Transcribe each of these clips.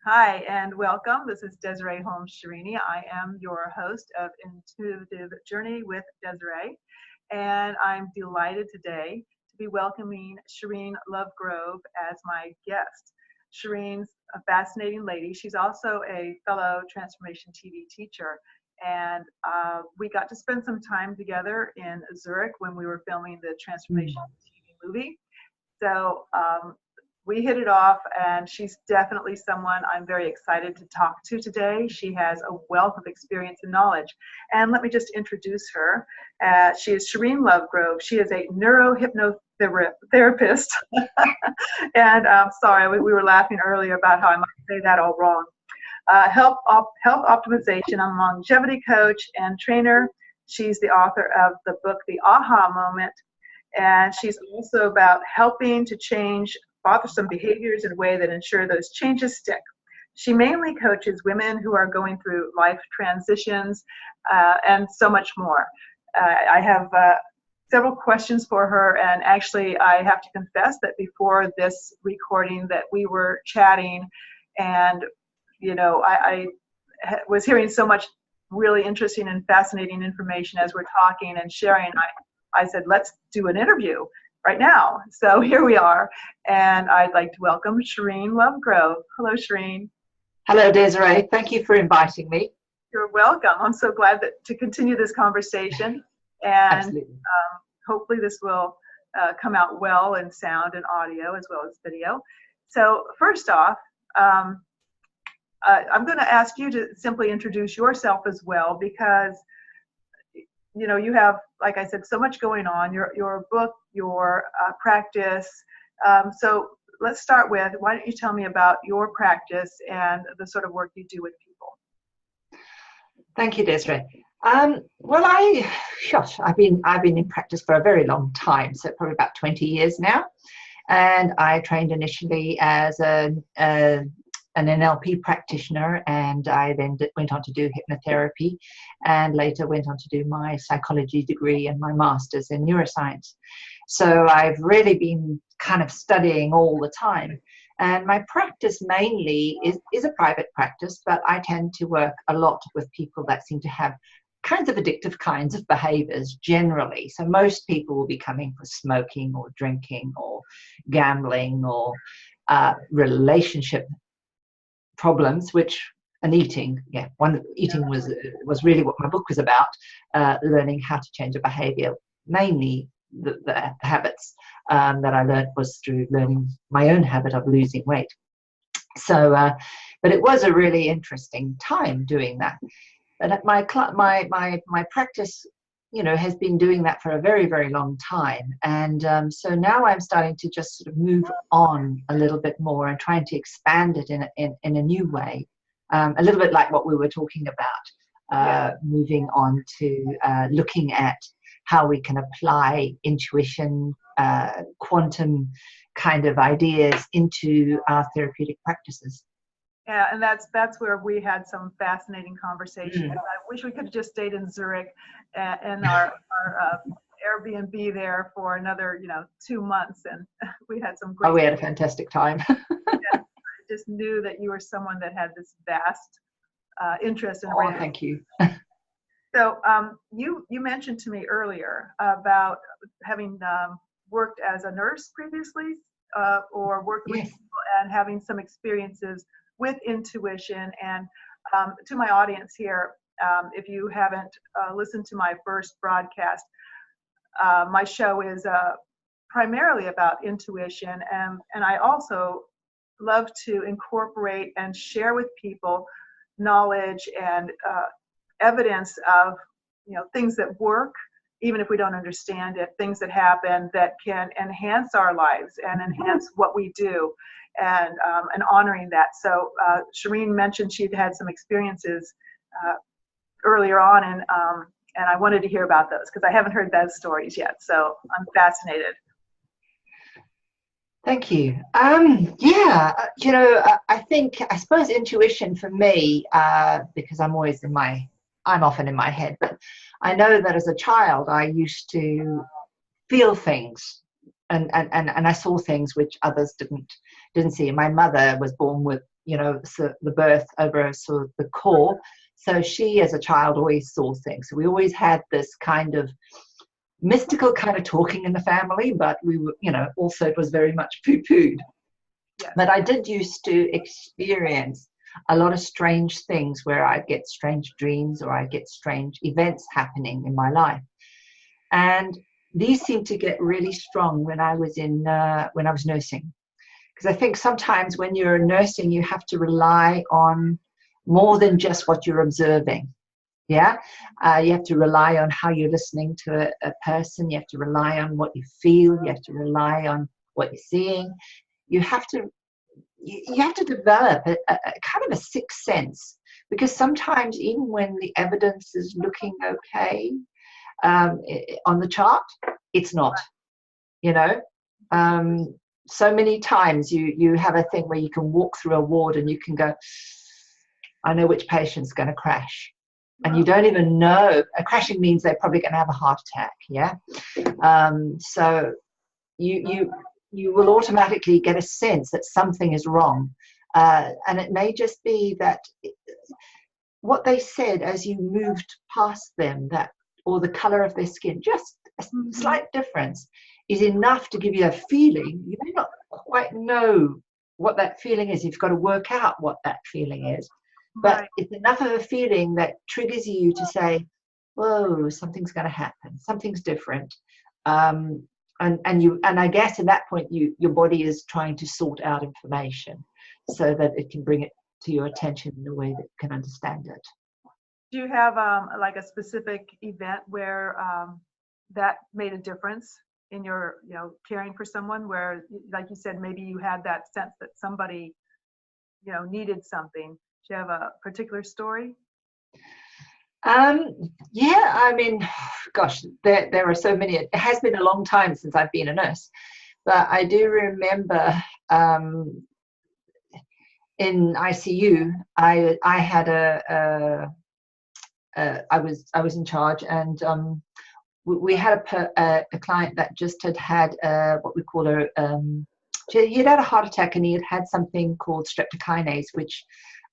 Hi, and welcome. This is Desiree Holmes Scherini. I am your host of Intuitive Journey with Desiree, and I'm delighted today to be welcoming Sherine Lovegrove as my guest. Sherine's a fascinating lady. She's also a fellow Transformation TV teacher, and we got to spend some time together in Zurich when we were filming the Transformation Mm. TV movie. So we hit it off, and she's definitely someone I'm very excited to talk to today. She has a wealth of experience and knowledge. And let me just introduce her. She is Sherine Lovegrove. She is a neurohypnotherapist. And sorry, we were laughing earlier about how I might say that all wrong. Health optimization. I'm a longevity coach and trainer. She's the author of the book, The Aha Moment, and she's also about helping to change bothersome behaviors in a way that ensure those changes stick. She mainly coaches women who are going through life transitions and so much more. I have several questions for her, and actually I have to confess that before this recording that we were chatting, and I was hearing so much really interesting and fascinating information as we're talking and sharing. I said, let's do an interview right now. So here we are, and I'd like to welcome Sherine Lovegrove. Hello, Sherine. Hello, Desiree. Thank you for inviting me. You're welcome. I'm so glad to continue this conversation, and Absolutely. hopefully this will come out well in sound and audio as well as video. So first off, I'm going to ask you to simply introduce yourself as well, because you have, like I said, so much going on, your book, your practice. So let's start with, why don't you tell me about your practice and the sort of work you do with people? Thank you, Desiree. Well, I've been in practice for a very long time, so probably about 20 years now. And I trained initially as an NLP practitioner, and I then went on to do hypnotherapy, and later went on to do my psychology degree and my master's in neuroscience. So I've really been kind of studying all the time. And my practice mainly is a private practice, but I tend to work a lot with people that seem to have kinds of addictive kinds of behaviors generally. So most people will be coming for smoking or drinking or gambling or relationship problems, and eating. Eating was really what my book was about, learning how to change a behavior. Mainly the habits that I learned was through learning my own habit of losing weight. So but it was a really interesting time doing that. But my practice has been doing that for a very, very long time. And so now I'm starting to just sort of move on a little bit more and trying to expand it in a new way. A little bit like what we were talking about, moving on to looking at how we can apply intuition, quantum kind of ideas into our therapeutic practices. Yeah, and that's where we had some fascinating conversations. I wish we could have just stayed in Zurich in our Airbnb there for another 2 months, and we had some great. Oh, we had a fantastic time. I just knew that you were someone that had this vast interest in. Oh, thank you. So you mentioned to me earlier about having worked as a nurse previously, or worked with people and having some experiences with intuition. And to my audience here, if you haven't listened to my first broadcast, my show is primarily about intuition, and I also love to incorporate and share with people knowledge and evidence of things that work, even if we don't understand it, things that happen that can enhance our lives and enhance what we do, and honoring that. So Sherine mentioned she'd had some experiences earlier on, and I wanted to hear about those because I haven't heard those stories yet. So I'm fascinated. Thank you. I suppose intuition for me, because I'm often in my head, but I know that as a child I used to feel things, and I saw things which others didn't see. My mother was born with so the birth over sort of the call. So she, as a child, always saw things. So we always had this kind of mystical kind of talking in the family, but we were, also it was very much poo-pooed. Yes. But I did used to experience a lot of strange things where I'd get strange dreams or I'd get strange events happening in my life. And these seemed to get really strong when I was nursing. Because I think sometimes when you're nursing, you have to rely on more than just what you're observing. Yeah, you have to rely on how you're listening to a person. You have to rely on what you feel. You have to rely on what you're seeing. You have to develop a kind of a sixth sense, because sometimes even when the evidence is looking okay on the chart, it's not. So many times you have a thing where you can walk through a ward and you can go, I know which patient's going to crash. And you don't even know. Crashing means they're probably going to have a heart attack. Yeah. So you will automatically get a sense that something is wrong, and it may just be that what they said as you moved past them, or the color of their skin, just a slight difference, is enough to give you a feeling. You may not quite know what that feeling is. You've got to work out what that feeling is. But it's enough of a feeling that triggers you to say, whoa, something's going to happen. Something's different. And I guess at that point, your body is trying to sort out information so that it can bring it to your attention in a way that you can understand it. Do you have like a specific event where that made a difference in your, caring for someone, where, like you said, maybe you had that sense that somebody, needed something? Do you have a particular story? Yeah, I mean, gosh, there are so many. It has been a long time since I've been a nurse, but I do remember in ICU, I had I was in charge, and we had a client that just had what we call he had a heart attack, and he had something called streptokinase, which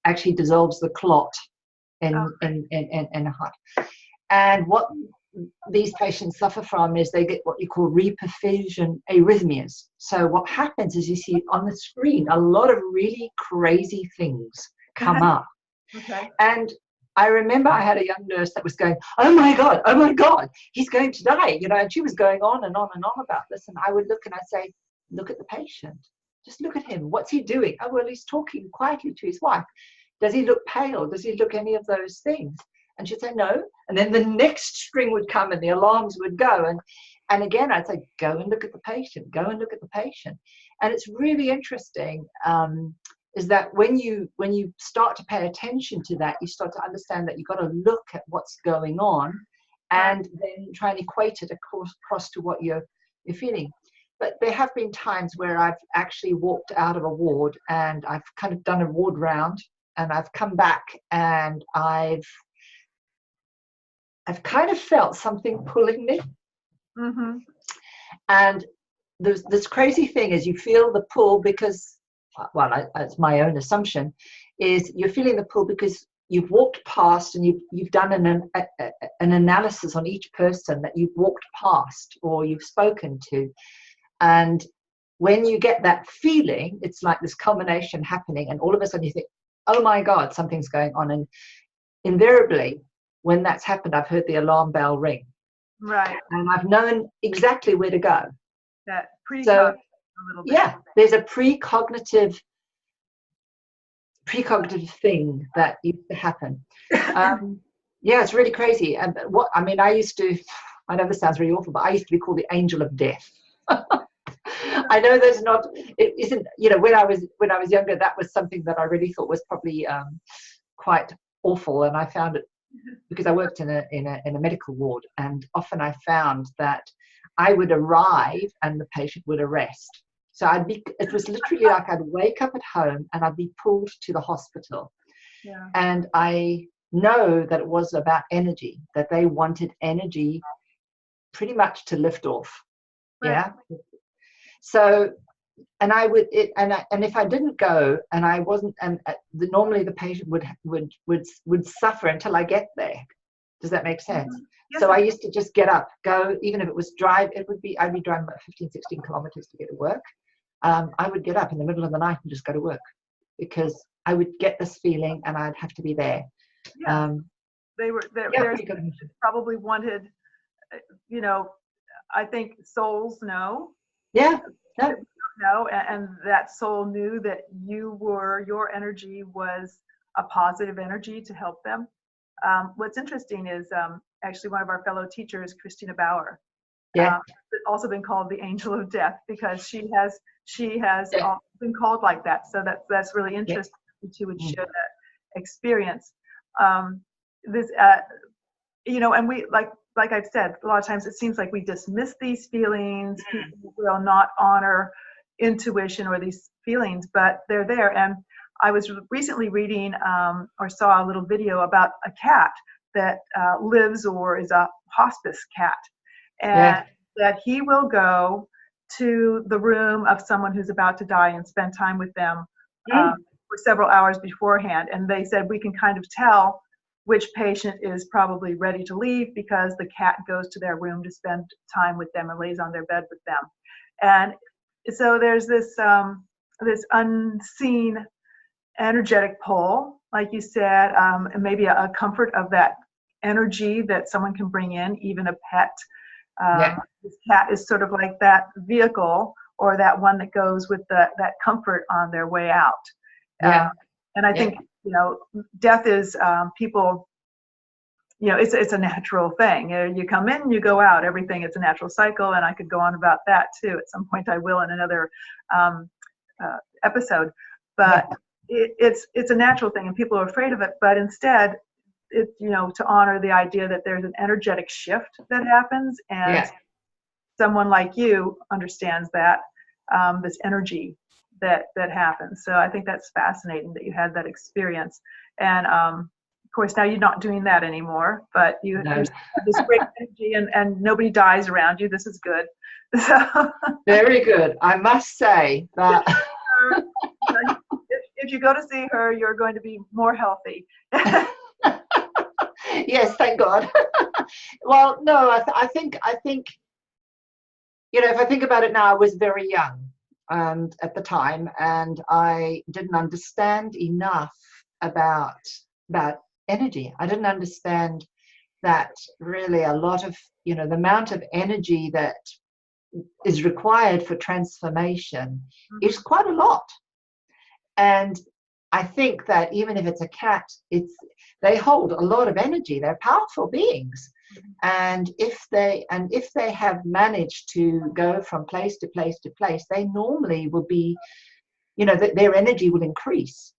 actually dissolves the clot in a heart. And what these patients suffer from is they get what you call reperfusion arrhythmias. So what happens is you see on the screen a lot of really crazy things come up. Okay. And I remember I had a young nurse that was going, oh my God, he's going to die, and she was going on and on and on about this. And I would look and I'd say, look at the patient. Just look at him. What's he doing? Oh, well, he's talking quietly to his wife. Does he look pale? Does he look any of those things? And she'd say, no. And then the next string would come and the alarms would go. And again, I'd say, go and look at the patient. Go and look at the patient. And it's really interesting is that when you start to pay attention to that, you start to understand that you've got to look at what's going on and then try and equate it across to what you're feeling. But there have been times where I've actually walked out of a ward and I've kind of done a ward round, and I've come back and I've kind of felt something pulling me. Mm-hmm. And this crazy thing is you feel the pull because, well, it's my own assumption, is you're feeling the pull because you've walked past and you've done an analysis on each person that you've walked past or you've spoken to. And when you get that feeling, it's like this culmination happening, and all of a sudden you think, oh my God, something's going on. And invariably, when that's happened, I've heard the alarm bell ring. Right. And I've known exactly where to go. That So, a little bit. yeah, there's a precognitive thing that used to happen. Yeah, it's really crazy. And I know this sounds really awful, but I used to be called the angel of death. I know it isn't, when I was younger, that was something that I really thought was probably quite awful. And I found it because I worked in a medical ward, and often I found that I would arrive and the patient would arrest. So it was literally like I'd wake up at home and I'd be pulled to the hospital. Yeah. And I know that it was about energy, that they wanted energy pretty much to lift off. Right. Yeah. So and I would and if I didn't go and I wasn't, and normally the patient would suffer until I get there. Does that make sense? Yes, So I used to just get up, go, even if it was drive, I'd be driving about 15, 16 kilometers to get to work. I would get up in the middle of the night and just go to work because I would get this feeling and I'd have to be there. yeah. They probably wanted, you know, I think souls know. Yeah. No. Know, and that soul knew that your energy was a positive energy to help them. What's interesting is actually one of our fellow teachers, Christina Bauer, Yeah. also been called the angel of death because she has Yeah. been called like that. So that's really interesting that she would share that experience. This, you know, and we like I've said, a lot of times it seems like we dismiss these feelings. People will not honor intuition or these feelings, but they're there. And I was recently reading or saw a little video about a cat that lives or is a hospice cat, and that he will go to the room of someone who's about to die and spend time with them for several hours beforehand. And they said we can kind of tell which patient is probably ready to leave because the cat goes to their room to spend time with them and lays on their bed with them. And so there's this this unseen energetic pull, like you said, and maybe a comfort of that energy that someone can bring in, even a pet. This cat is sort of like that vehicle or that one that goes with that comfort on their way out. And I think, you know, death is people, you know, it's a natural thing. You come in, you go out, everything, it's a natural cycle. And I could go on about that too. At some point I will in another episode, but it's a natural thing and people are afraid of it. But instead, it's, you know, to honor the idea that there's an energetic shift that happens, and someone like you understands that, this energy that happens. So I think that's fascinating that you had that experience. And of course now you're not doing that anymore, but you have this great energy and nobody dies around you. This is good. So very good, I must say that. If you go to see her, you're going to be more healthy. Yes, thank God. Well, no, I think, you know, if I think about it now, I was very young and at the time, and I didn't understand enough about energy. I didn't understand that really a lot of, you know, the amount of energy that is required for transformation is quite a lot. And I think that even if it's a cat, they hold a lot of energy. They're powerful beings. And if they have managed to go from place to place to place, they normally will be, you know, their energy will increase.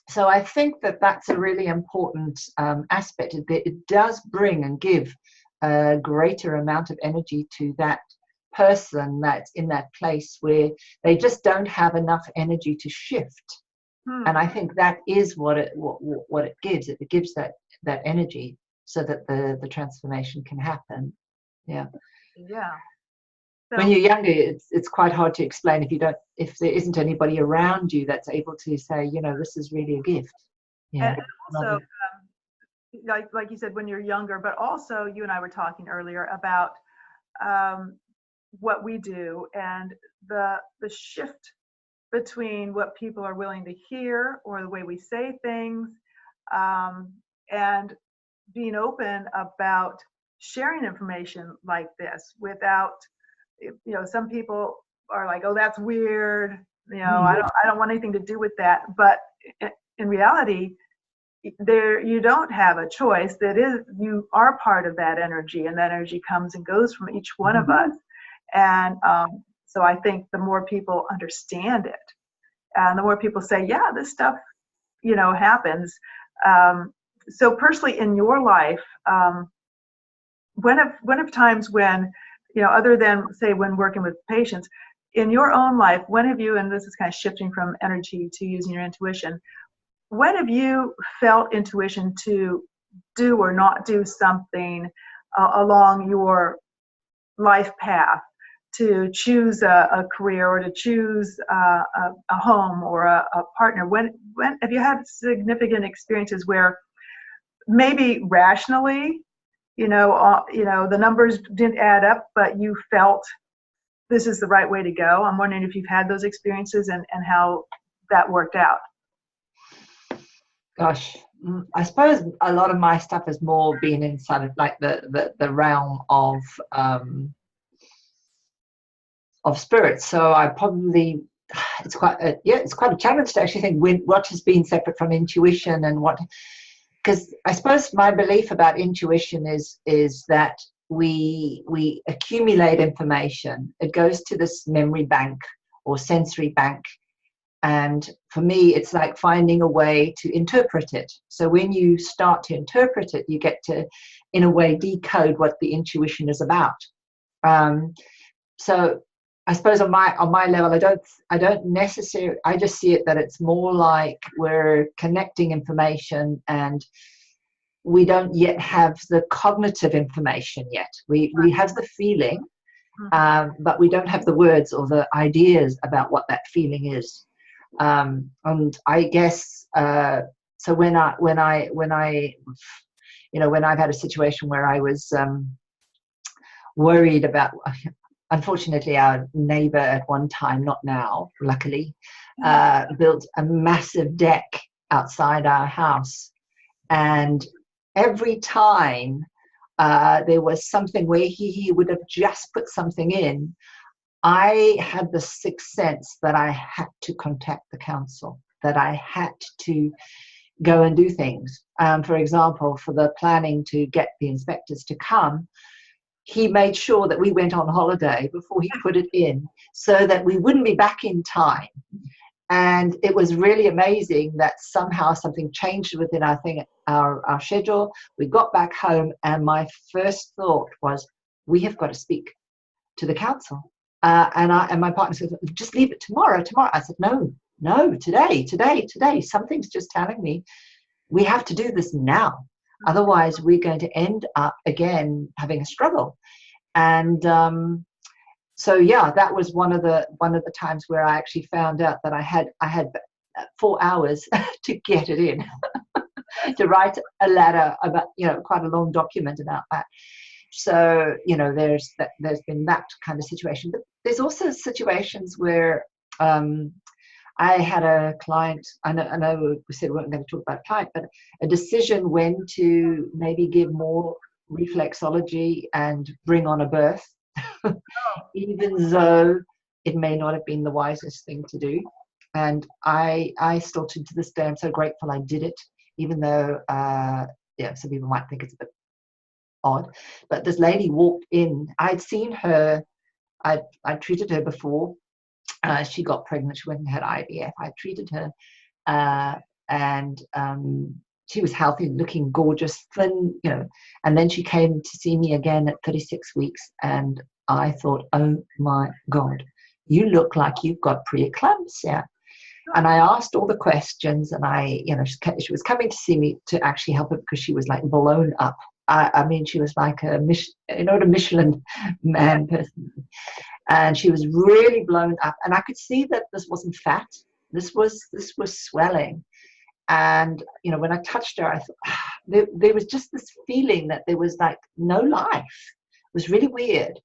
So I think that that's a really important aspect. It does bring and give a greater amount of energy to that person that's in that place where they just don't have enough energy to shift. And I think that is what it gives. It gives that energy so that the transformation can happen. Yeah. So, when you're younger, it's quite hard to explain if there isn't anybody around you that's able to say, you know, this is really a gift. Yeah. And also, like you said, when you're younger, but also you and I were talking earlier about what we do and the shift between what people are willing to hear or the way we say things, and being open about sharing information like this without, you know, some people are like, oh, that's weird, you know, I don't want anything to do with that. But in reality, you don't have a choice. That is, you are part of that energy, and that energy comes and goes from each one of us. And so I think the more people understand it, and the more people say, yeah, this stuff, you know, happens. So personally in your life, when have times when, you know, other than say when working with patients, in your own life, when have you, and this is kind of shifting from energy to using your intuition, when have you felt intuition to do or not do something along your life path to choose a career or to choose a home or a partner? When have you had significant experiences where maybe rationally, the numbers didn't add up, but you felt this is the right way to go? I'm wondering if you've had those experiences and how that worked out. Gosh, I suppose a lot of my stuff has more been inside of like the realm of spirit. So I probably, it's quite a challenge to actually think what has been separate from intuition and what, because I suppose my belief about intuition is that we accumulate information. It goes to this memory bank or sensory bank. And for me, it's like finding a way to interpret it. So when you start to interpret it, you get to, in a way, decode what the intuition is about. So I suppose on my level, I don't necessarily, I just see it that it's more like we're connecting information, and we don't yet have the cognitive information yet. We have the feeling, but we don't have the words or the ideas about what that feeling is. And I guess so when I've had a situation where I was worried about, unfortunately our neighbor at one time, not now luckily, built a massive deck outside our house, and every time there was something where he would have just put something in, I had the sixth sense that I had to contact the council, that I had to go and do things. For example, for the planning to get the inspectors to come, he made sure that we went on holiday before he put it in so that we wouldn't be back in time. And it was really amazing that somehow something changed within our schedule. We got back home, and my first thought was, we have got to speak to the council. And my partner said, just leave it tomorrow. I said, no, today. Something's just telling me we have to do this now. Otherwise, we're going to end up again having a struggle. And so, yeah, that was one of the times where I actually found out that I had 4 hours to get it in, to write a letter about, quite a long document about that. So, there's been that kind of situation. But there's also situations where I had a client, I know we said we weren't going to talk about a client, but a decision when to maybe give more reflexology and bring on a birth, even though it may not have been the wisest thing to do. And I still, to this day, I'm so grateful I did it, even though, some people might think it's a bit odd. But this lady walked in. I'd seen her, I'd treated her before. She got pregnant. She went and had IVF. I treated her, and she was healthy, looking gorgeous, thin, And then she came to see me again at 36 weeks, and I thought, oh my God, you look like you've got preeclampsia. And I asked all the questions, and she was coming to see me to actually help her because she was like blown up. I mean, she was like a Michelin man person. And she was really blown up, and I could see that this wasn't fat. This was swelling. And when I touched her, I thought there was just this feeling that there was like no life. It was really weird.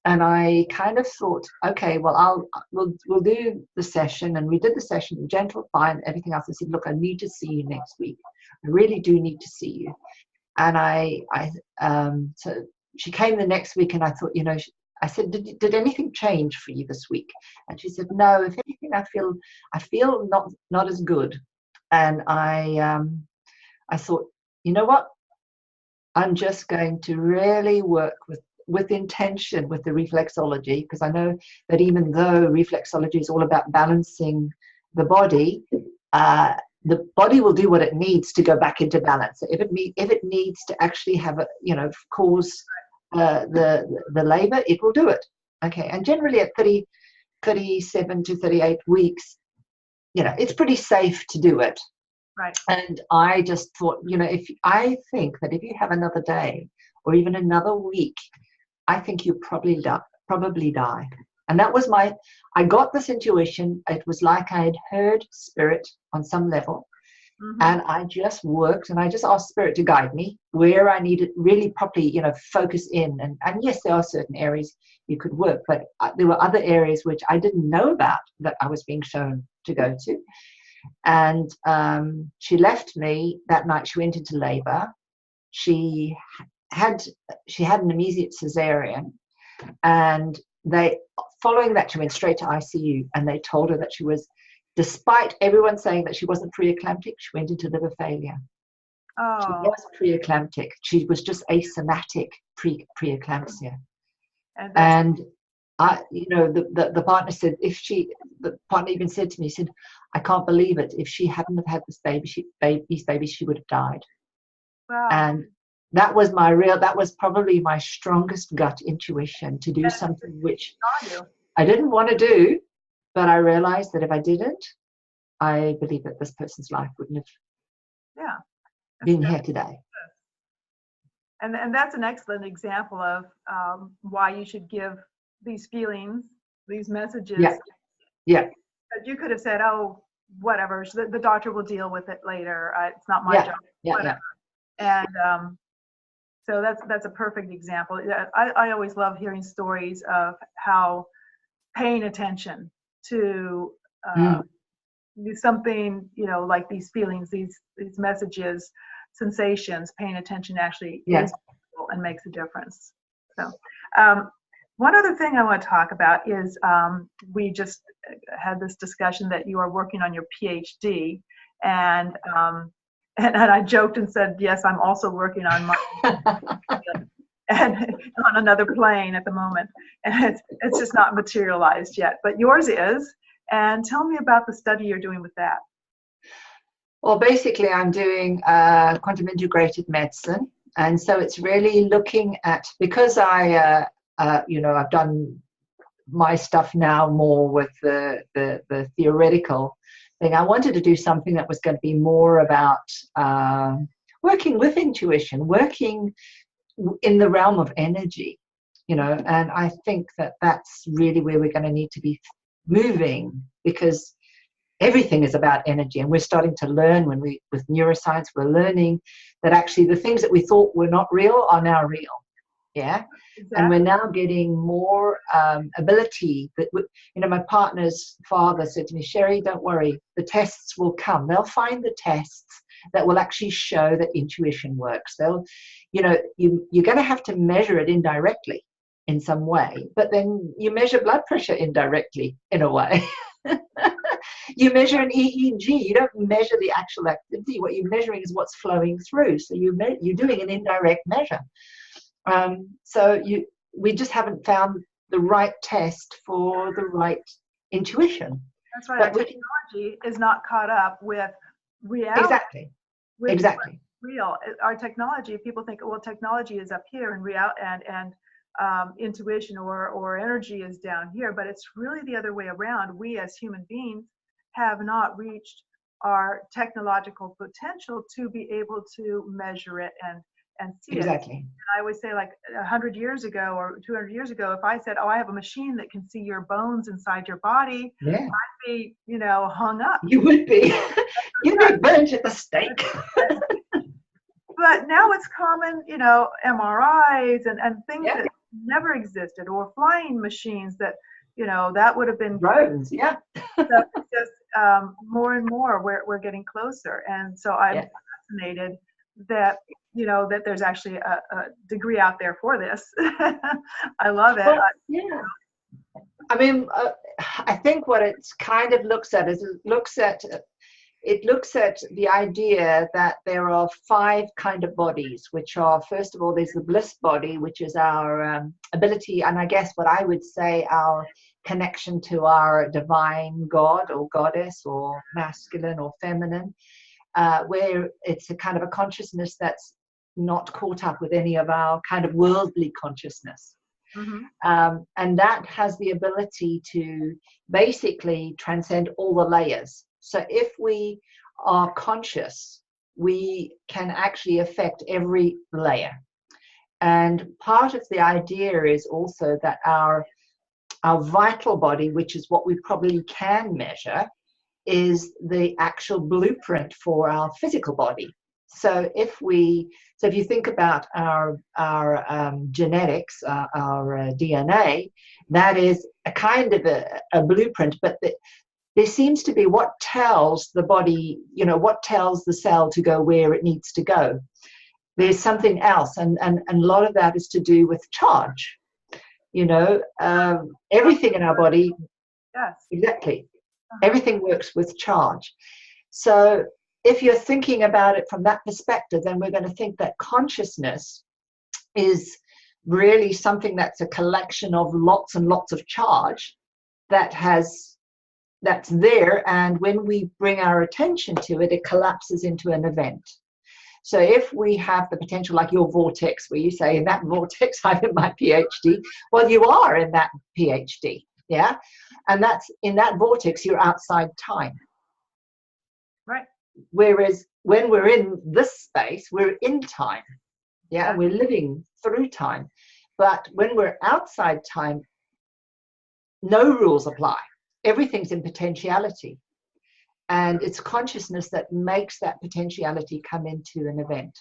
And I kind of thought, okay, well, we'll do the session. And we did the session, gentle, fine, everything else. I said, look, I need to see you next week. I really do need to see you. And so she came the next week, and I thought, I said, did anything change for you this week? And she said, no, if anything, I feel not as good. And I thought, you know what? I'm just going to really work with intention with the reflexology, because I know that even though reflexology is all about balancing the body will do what it needs to go back into balance. If it needs to actually have cause the labor, it will do it. Okay, and generally at 37 to 38 weeks, it's pretty safe to do it. Right. And I just thought, I think that if you have another day or even another week, I think you're probably probably die. And that was I got this intuition. It was like I had heard spirit on some level. Mhm. And I just worked, and I just asked spirit to guide me where I needed really properly, focus in. And yes, there are certain areas you could work, but there were other areas which I didn't know about that I was being shown to go to. And she left me that night. She went into labor. She had an immediate cesarean, and following that, she went straight to ICU, and they told her that she was, despite everyone saying that she wasn't preeclamptic, she went into liver failure. Oh. She was preeclamptic. She was just asomatic preeclampsia. And the partner said, the partner even said to me, he said, I can't believe it. If she hadn't have had these babies, she would have died. Wow. And that was probably my strongest gut intuition to do something which I didn't want to do, but I realized that if I didn't, I believe that this person's life wouldn't have been here today. And that's an excellent example of why you should give these feelings, these messages. Yeah. You could have said, oh, whatever, the doctor will deal with it later. It's not my job. Whatever. And so that's a perfect example. I always love hearing stories of how paying attention to something, like these feelings, these messages, sensations, paying attention actually is helpful and makes a difference. So one other thing I want to talk about is we just had this discussion that you are working on your PhD, and I joked and said, yes, I'm also working on mine and on another plane at the moment, and it's just not materialized yet, but yours is. And tell me about the study you're doing with that. Well, basically, I'm doing quantum integrated medicine, and so it's really looking at, because I've done my stuff now more with the theoretical thing. I wanted to do something that was going to be more about working with intuition, working in the realm of energy, and I think that that's really where we're going to need to be moving, because everything is about energy, and we're starting to learn with neuroscience, we're learning that actually the things that we thought were not real are now real. Exactly. And we're now getting more ability. That my partner's father said to me, Sherry, don't worry, the tests will come. They'll find the tests that will actually show that intuition works. You're going to have to measure it indirectly in some way, but then you measure blood pressure indirectly in a way. You measure an EEG. You don't measure the actual activity. What you're measuring is what's flowing through. So you're doing an indirect measure. We just haven't found the right test for the right intuition. That's right. Our technology is not caught up with reality. Exactly. Exactly. Real. Our technology, people think, well, technology is up here, and intuition or energy is down here, but it's really the other way around. We as human beings have not reached our technological potential to be able to measure it and see exactly. it. And I always say, like 100 years ago or 200 years ago, if I said, oh, I have a machine that can see your bones inside your body, I'd be, hung up. You would be. You'd be burnt at the stake. But now it's common, MRIs and things that never existed, or flying machines that, that would have been drones. So just more and more we're getting closer. And so I'm fascinated that, that there's actually a degree out there for this. I love it. Well, I mean, I think what it kind of looks at is it looks at the idea that there are 5 kind of bodies, which are, first of all, there's the bliss body, which is our ability, and I guess what I would say our connection to our divine God or goddess or masculine or feminine, where it's a kind of a consciousness that's not caught up with any of our kind of worldly consciousness. Mm-hmm. And that has the ability to basically transcend all the layers. So if we are conscious, we can actually affect every layer. And part of the idea is also that our our vital body, which is what we probably can measure, is the actual blueprint for our physical body. So if you think about our genetics, our DNA, that is a kind of a blueprint, but there seems to be what tells the body, what tells the cell to go where it needs to go. There's something else, and a lot of that is to do with charge. Everything in our body, yes, exactly. Everything works with charge. So if you're thinking about it from that perspective, then we're going to think that consciousness is really something that's a collection of lots and lots of charge that's there, and when we bring our attention to it, it collapses into an event. So if we have the potential, like your vortex, where you say, in that vortex I'm in my PhD, well, you are in that PhD, yeah? And that's in that vortex, you're outside time. Right. Whereas when we're in this space, we're in time. Yeah, we're living through time. But when we're outside time, no rules apply. Everything's in potentiality. And it's consciousness that makes that potentiality come into an event.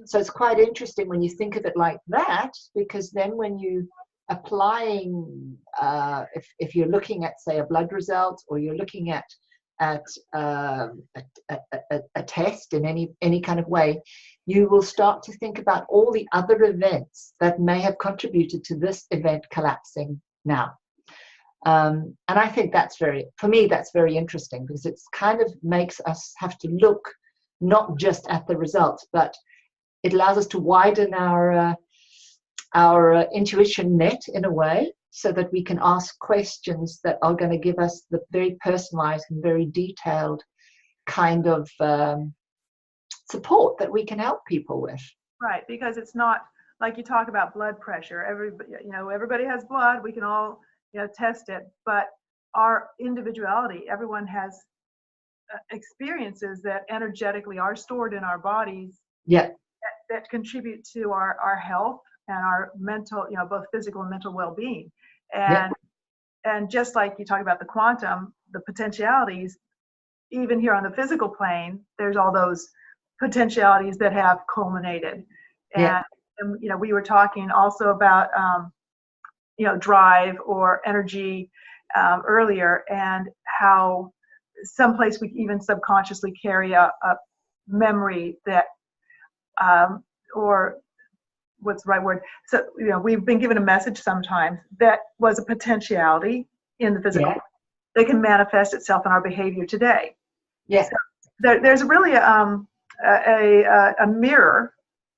So it's quite interesting when you think of it like that, because then when you applying, if you're looking at, say, a blood result, or you're looking at a test in any kind of way, you will start to think about all the other events that may have contributed to this event collapsing now. And I think for me, that's very interesting, because it's kind of makes us have to look not just at the results, but it allows us to widen our intuition net in a way, so that we can ask questions that are going to give us the very personalized and very detailed kind of support that we can help people with. Right, because it's not like you talk about blood pressure. Everybody has blood. We can all test it, but our individuality, everyone has experiences that energetically are stored in our bodies. Yeah. That contribute to our health and our mental, both physical and mental well-being. And just like you talk about the quantum, the potentialities, even here on the physical plane, there's all those potentialities that have culminated. And we were talking also about drive or energy earlier, and how someplace we even subconsciously carry a memory that or what's the right word? So, we've been given a message sometimes that was a potentiality in the physical that can manifest itself in our behavior today. Yeah. So there's really a mirror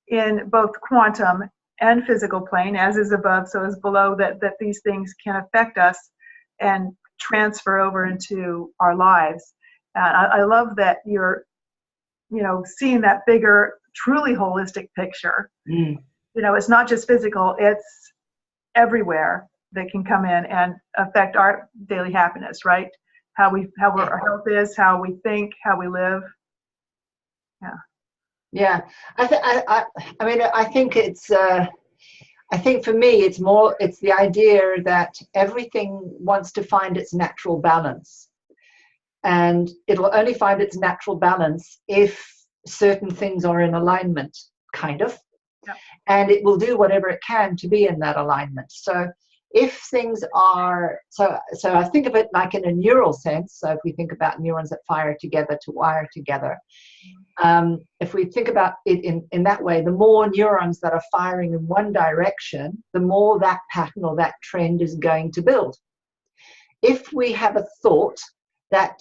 in both quantum and physical plane, as is above, so is below, that these things can affect us and transfer over into our lives. And I love that you're, seeing that bigger, truly holistic picture. It's not just physical, it's everywhere that can come in and affect our daily happiness, right? How our health is, how we think, how we live. Yeah. I think it's I think for me it's the idea that everything wants to find its natural balance, and it will only find its natural balance if certain things are in alignment, kind of. And it will do whatever it can to be in that alignment. So if things are, so I think of it like in a neural sense. So if we think about neurons that fire together to wire together, if we think about it in that way, the more neurons that are firing in one direction, the more that pattern or that trend is going to build. If we have a thought that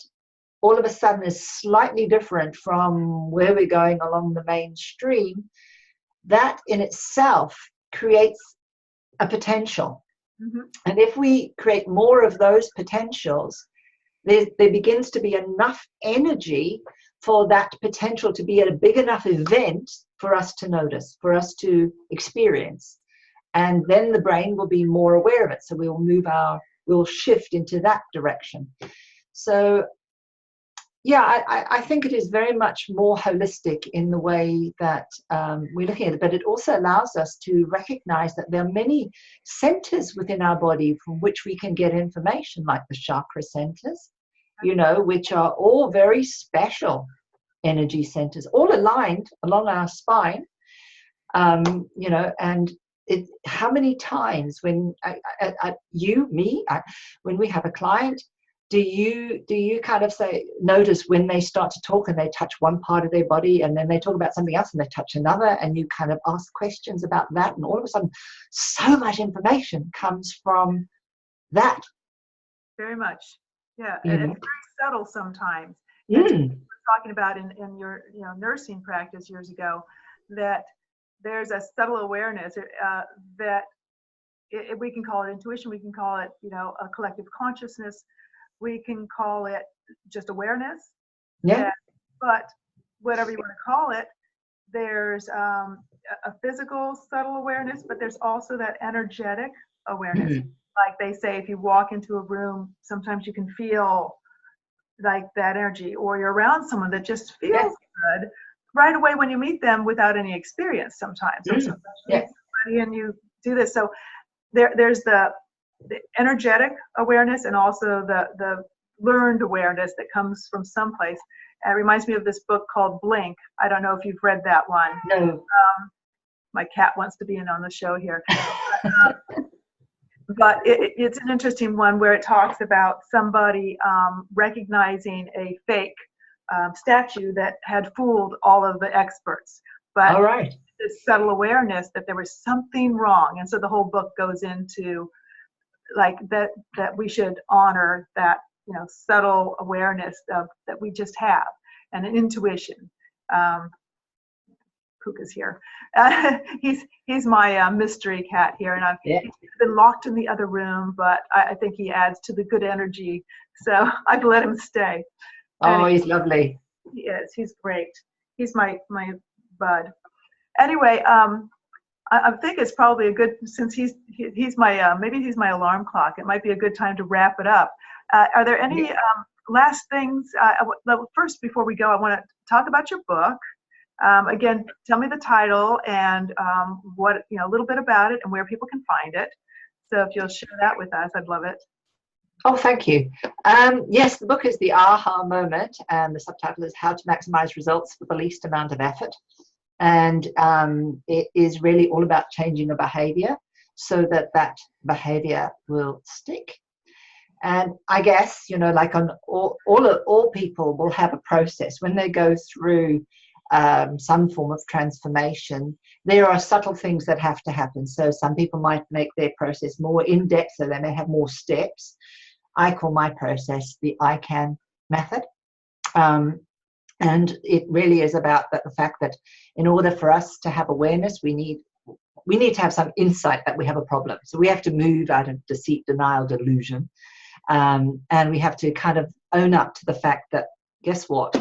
all of a sudden is slightly different from where we're going along the mainstream, that in itself creates a potential. And if we create more of those potentials, there begins to be enough energy for that potential to be at a big enough event for us to notice, for us to experience. And then the brain will be more aware of it. So we'll shift into that direction. So Yeah, I think it is very much more holistic in the way that we're looking at it, but it also allows us to recognize that there are many centers within our body from which we can get information, like the chakra centers, which are all very special energy centers, all aligned along our spine, and how many times when when we have a client, do you kind of notice when they start to talk and they touch one part of their body and then they talk about something else and they touch another, and you kind of ask questions about that, and all of a sudden so much information comes from that. Very much. Yeah. And it's very subtle sometimes. And we were talking about in your nursing practice years ago, that there's a subtle awareness that we can call it intuition, we can call it a collective consciousness, we can call it just awareness. Yeah. But whatever you want to call it, there's a physical subtle awareness, but there's also that energetic awareness. Like they say, if you walk into a room, sometimes you can feel like that energy, or you're around someone that just feels good right away when you meet them without any experience sometimes. Or sometimes you meet somebody and you do this. So there's the energetic awareness, and also the learned awareness that comes from someplace. And it reminds me of this book called Blink. I don't know if you've read that one. No. My cat wants to be in on the show here. But it's an interesting one where it talks about somebody recognizing a fake statue that had fooled all of the experts. But all right. This subtle awareness that there was something wrong. And so the whole book goes into like that we should honor that, subtle awareness that we just have, and an intuition. Puka's here. He's my mystery cat here, and he's been locked in the other room, but I think he adds to the good energy, so I've let him stay. Oh, he's lovely. He is. He's great. He's my bud. Anyway, I think it's probably a good, since he's my maybe he's my alarm clock. It might be a good time to wrap it up. Are there any last things? First, before we go, I want to talk about your book. Again, tell me the title and what a little bit about it and where people can find it. So if you'll share that with us, I'd love it. Oh, thank you. Yes, the book is The Aha Moment, and the subtitle is How to Maximize Results with the Least Amount of Effort. And it is really all about changing a behavior so that behavior will stick. And I guess, like on all people will have a process when they go through some form of transformation. There are subtle things that have to happen. So some people might make their process more in-depth, so they may have more steps. I call my process the I Can method. And it really is about the fact that in order for us to have awareness, we need to have some insight that we have a problem. So we have to move out of deceit, denial, delusion. And we have to kind of own up to the fact that, guess what?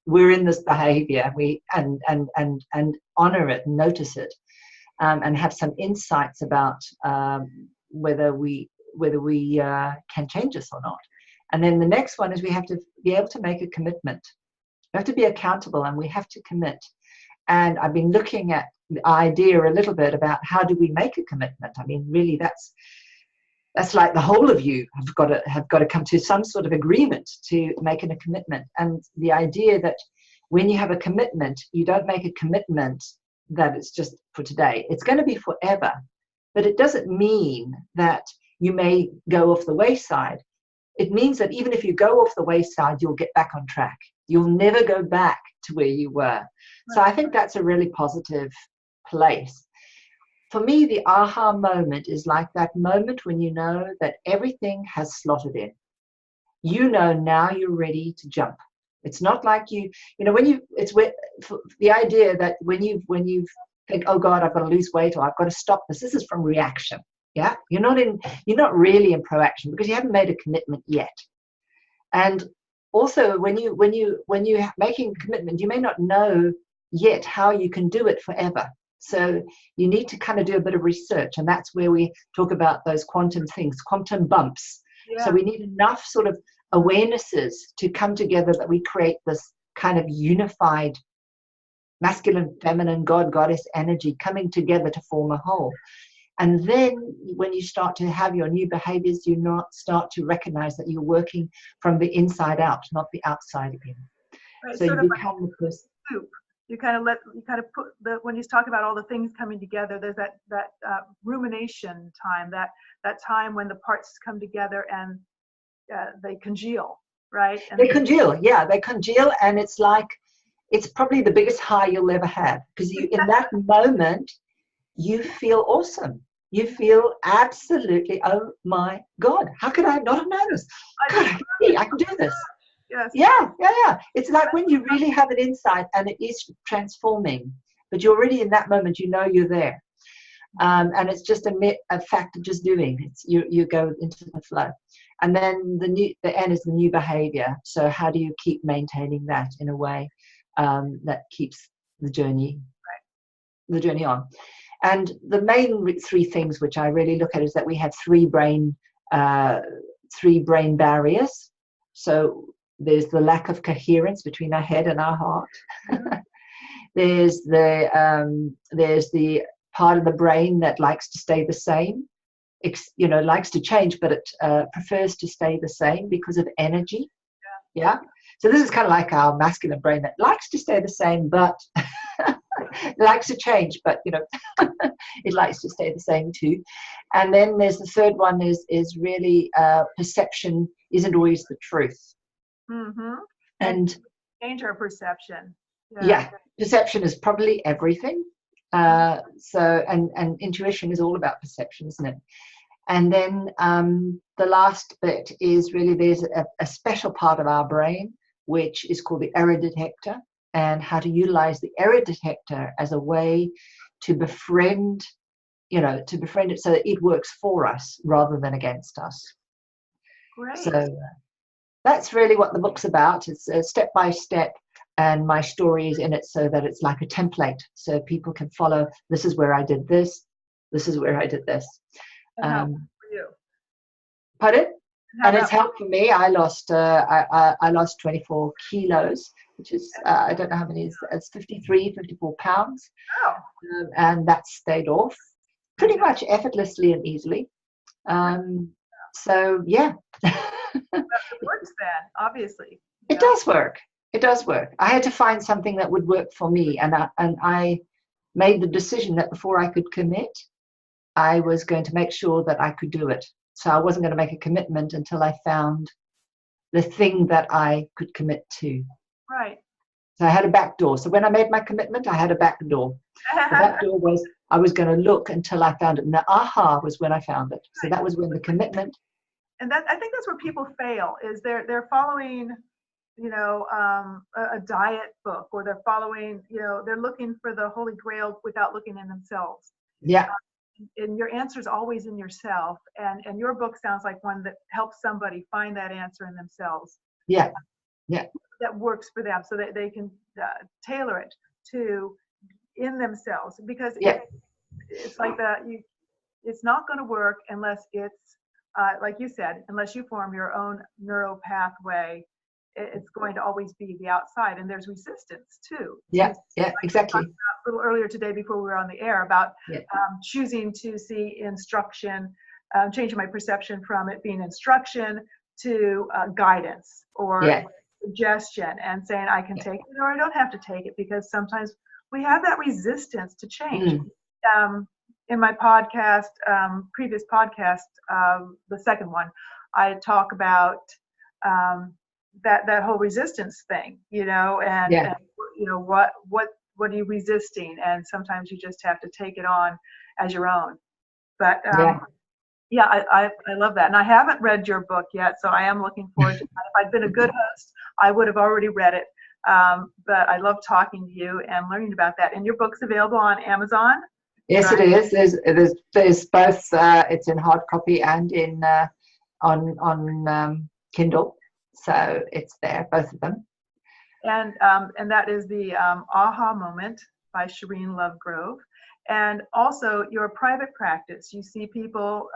We're in this behavior, and honor it, notice it, and have some insights about whether we can change this or not. And then the next one is we have to be able to make a commitment. We have to be accountable, and we have to commit. And I've been looking at the idea a little bit about how do we make a commitment. I mean, really, that's like the whole of you have got to come to some sort of agreement to making a commitment. And the idea that when you have a commitment, you don't make a commitment that it's just for today. It's going to be forever. But it doesn't mean that you may go off the wayside. It means that even if you go off the wayside, you'll get back on track. You'll never go back to where you were. So I think that's a really positive place. For me, the aha moment is like that moment when you know that everything has slotted in. Now you're ready to jump. It's not like the idea that when you think, oh God, I've got to lose weight, or I've got to stop this. This is from reaction. Yeah, you're not really in proaction because you haven't made a commitment yet. And also, when you're making a commitment, you may not know yet how you can do it forever. So you need to kind of do a bit of research, and that's where we talk about those quantum things, quantum bumps. Yeah. So we need enough sort of awarenesses to come together, that we create this kind of unified masculine, feminine, God, goddess energy coming together to form a whole. And then when you start to have your new behaviors, you not start to recognize that you're working from the inside out, not the outside again. Right, So sort you of become the person. soup. You kind of put when he's talking about all the things coming together, there's that rumination time, that time when the parts come together and they congeal, right? And They congeal, yeah, they congeal, and it's like, it's probably the biggest high you'll ever have, because you, in that moment, you feel awesome. You feel absolutely, oh my God, how could I not have known this? God, I can do this. Yes. Yeah. It's like when you really have an insight and it is transforming, but you're already in that moment, you know you're there. And it's just a fact of just doing it. You go into the flow. And then the end is the new behavior. So how do you keep maintaining that in a way that keeps the journey on? And the main three things which I really look at is that we have three brain barriers. So there's the lack of coherence between our head and our heart. There's the part of the brain that likes to stay the same, likes to change, but it prefers to stay the same because of energy. Yeah. So this is kind of like our masculine brain that likes to stay the same, but likes to change, but it likes to stay the same too. And then there's the third one is really perception isn't always the truth. Mm-hmm. And change our perception. Yeah, perception is probably everything. So intuition is all about perception, isn't it? And then the last bit is really there's a special part of our brain which is called the error detector, and how to utilize the error detector as a way to befriend it so that it works for us rather than against us. Great. So that's really what the book's about. It's step by step, and my story is in it so that it's like a template, so people can follow. This is where I did this. This is where I did this. And how for you? Pardon? And it's helped for me. I lost 24 kilos, which is I don't know how many. It's 54 pounds. Oh. And that stayed off pretty much effortlessly and easily. So yeah. It works then, obviously. It does work. It does work. I had to find something that would work for me, and I made the decision that before I could commit, I was going to make sure that I could do it. So I wasn't going to make a commitment until I found the thing that I could commit to. Right. So I had a back door. So when I made my commitment, I had a back door. The back door was I was going to look until I found it. And the aha was when I found it. So that was when the commitment. And I think that's where people fail, is they're following, a diet book, or they're following, they're looking for the Holy Grail without looking in themselves. Yeah. And your answer is always in yourself. And your book sounds like one that helps somebody find that answer in themselves. Yeah. That works for them, so that they can tailor it to in themselves. Because it's like it's not going to work unless it's like you said, unless you form your own neural pathway. It's going to always be the outside, and there's resistance too. Yeah, exactly. A little earlier today, before we were on the air, about choosing to see instruction, changing my perception from it being instruction to guidance or suggestion, and saying I can take it or I don't have to take it, because sometimes we have that resistance to change. In my podcast, previous podcast, the second one, I talk about that whole resistance thing, and what are you resisting? And sometimes you just have to take it on as your own. But I love that. And I haven't read your book yet, so I am looking forward to it. If I'd been a good host, I would have already read it. But I love talking to you and learning about that. And your book's available on Amazon? Yes, right? It is. There's both. It's in hard copy and in on Kindle. So it's there, both of them. And that is the Aha Moment by Sherine Lovegrove. And also your private practice. You see people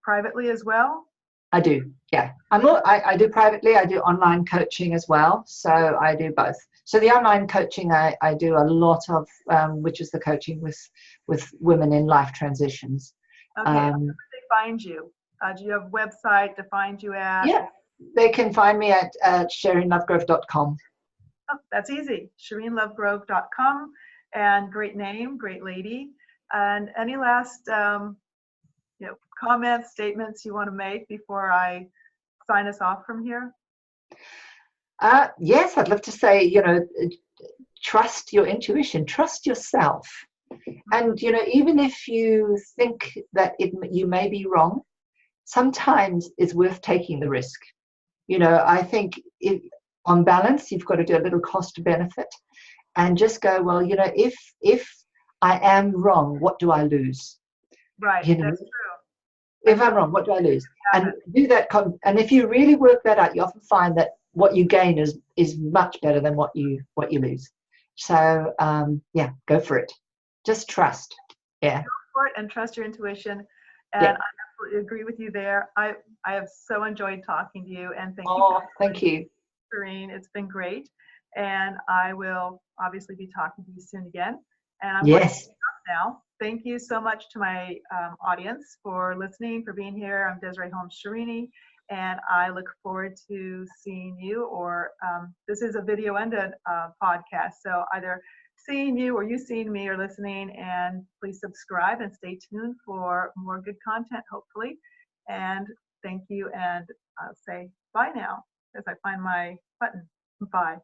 privately as well? I do, yeah. I do privately, I do online coaching as well. So I do both. So the online coaching I do a lot of, which is the coaching with women in life transitions. Okay, how do they find you? Do you have a website to find you at? Yeah, they can find me at SherineLovegrove.com. Oh, that's easy. SherineLovegrove.com, and great name, great lady. And any last comments, statements you want to make before I sign us off from here? Yes, I'd love to say, trust your intuition, trust yourself. And, even if you think that you may be wrong, sometimes it's worth taking the risk. I think on balance, you've got to do a little cost benefit and just go, well, if I am wrong, what do I lose? Right, that's true. If I'm wrong, what do I lose? And do that. And if you really work that out, you often find that what you gain is much better than what you lose. So yeah, go for it. Just trust. Yeah. Go for it and trust your intuition. And Yeah. I absolutely agree with you there. I have so enjoyed talking to you, and Thank you. Sherine. It's been great. And I will obviously be talking to you soon again. And I'm going to Yes. stop now. Thank you so much to my audience for listening, for being here. I'm Desiree Holmes Scherini, and I look forward to seeing you, or this is a video and a podcast. So either seeing you or you seeing me or listening, and please subscribe and stay tuned for more good content, hopefully. And thank you, and I'll say bye now as I find my button. Bye.